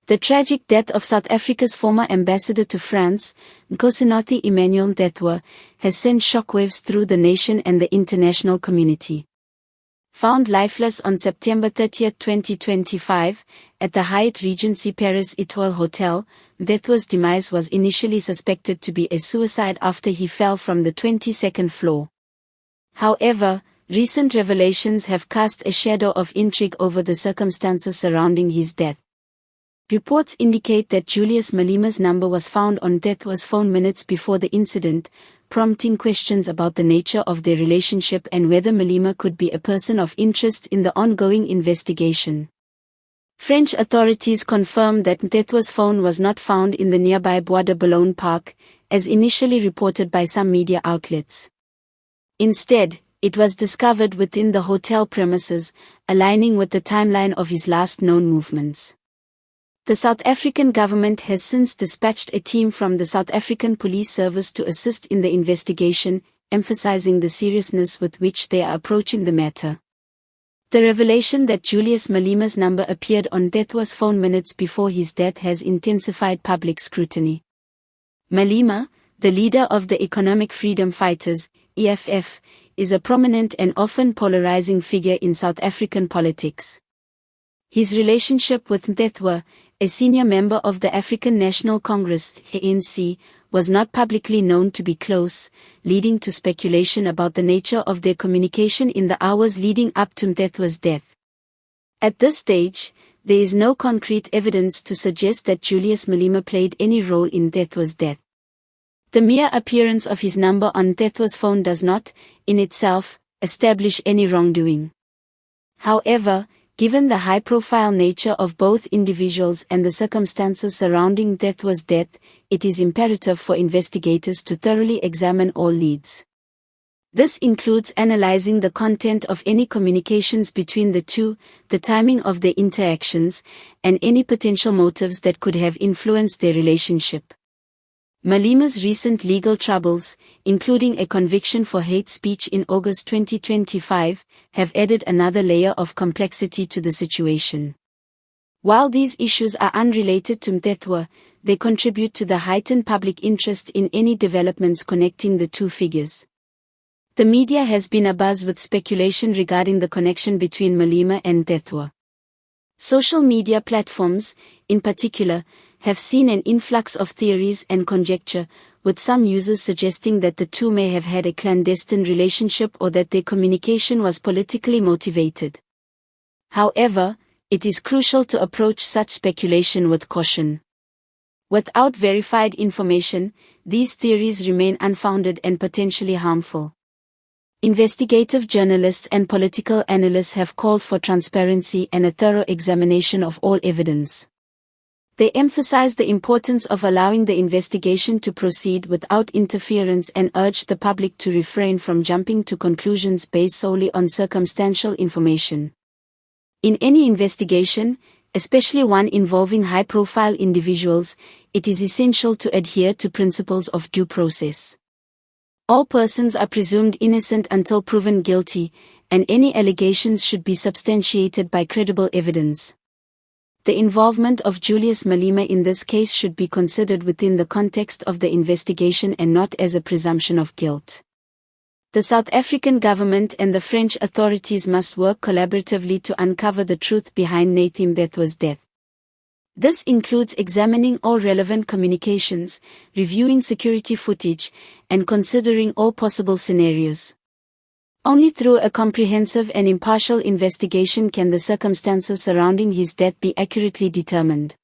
The tragic death of South Africa's former ambassador to France, Nkosinathi Emmanuel Mthethwa, has sent shockwaves through the nation and the international community. Found lifeless on September 30, 2025, at the Hyatt Regency Paris Étoile hotel, Mthethwa's demise was initially suspected to be a suicide after he fell from the 22nd floor. However, recent revelations have cast a shadow of intrigue over the circumstances surrounding his death. Reports indicate that Julius Malema's number was found on Mthethwa's phone minutes before the incident, prompting questions about the nature of their relationship and whether Malema could be a person of interest in the ongoing investigation. French authorities confirmed that Mthethwa's phone was not found in the nearby Bois de Boulogne park, as initially reported by some media outlets. Instead, it was discovered within the hotel premises, aligning with the timeline of his last known movements. The South African government has since dispatched a team from the South African Police Service to assist in the investigation, emphasizing the seriousness with which they are approaching the matter. The revelation that Julius Malema's number appeared on Mthethwa's phone minutes before his death has intensified public scrutiny. Malema, the leader of the Economic Freedom Fighters, EFF, is a prominent and often polarizing figure in South African politics. His relationship with Mthethwa, a senior member of the African National Congress (ANC), was not publicly known to be close, leading to speculation about the nature of their communication in the hours leading up to Mthethwa's death. At this stage, there is no concrete evidence to suggest that Julius Malema played any role in Mthethwa's death. The mere appearance of his number on Mthethwa's phone does not, in itself, establish any wrongdoing. However, given the high-profile nature of both individuals and the circumstances surrounding Mthethwa's death, it is imperative for investigators to thoroughly examine all leads. This includes analyzing the content of any communications between the two, the timing of their interactions, and any potential motives that could have influenced their relationship. Malema's recent legal troubles, including a conviction for hate speech in August 2025, have added another layer of complexity to the situation. While these issues are unrelated to Mthethwa, they contribute to the heightened public interest in any developments connecting the two figures. The media has been abuzz with speculation regarding the connection between Malema and Mthethwa. Social media platforms, in particular, have seen an influx of theories and conjecture, with some users suggesting that the two may have had a clandestine relationship or that their communication was politically motivated. However, it is crucial to approach such speculation with caution. Without verified information, these theories remain unfounded and potentially harmful. Investigative journalists and political analysts have called for transparency and a thorough examination of all evidence. They emphasize the importance of allowing the investigation to proceed without interference and urge the public to refrain from jumping to conclusions based solely on circumstantial information. In any investigation, especially one involving high-profile individuals, it is essential to adhere to principles of due process. All persons are presumed innocent until proven guilty, and any allegations should be substantiated by credible evidence. The involvement of Julius Malema in this case should be considered within the context of the investigation and not as a presumption of guilt. The South African government and the French authorities must work collaboratively to uncover the truth behind Nathi Mthethwa's death. This includes examining all relevant communications, reviewing security footage, and considering all possible scenarios. Only through a comprehensive and impartial investigation can the circumstances surrounding his death be accurately determined.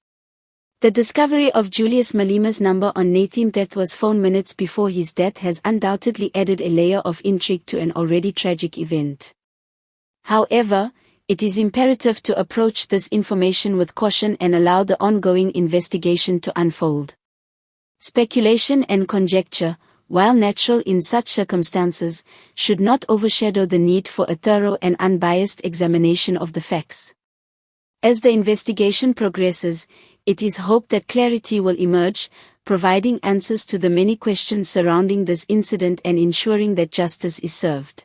The discovery of Julius Malema's number on Nathi Mthethwa's phone minutes before his death has undoubtedly added a layer of intrigue to an already tragic event. However, it is imperative to approach this information with caution and allow the ongoing investigation to unfold. Speculation and conjecture, while natural in such circumstances, should not overshadow the need for a thorough and unbiased examination of the facts. As the investigation progresses, it is hoped that clarity will emerge, providing answers to the many questions surrounding this incident and ensuring that justice is served.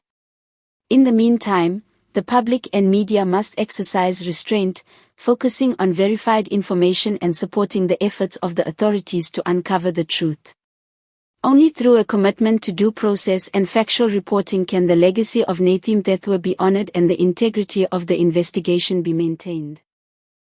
In the meantime, the public and media must exercise restraint, focusing on verified information and supporting the efforts of the authorities to uncover the truth. Only through a commitment to due process and factual reporting can the legacy of Nathi Mthethwa be honored and the integrity of the investigation be maintained.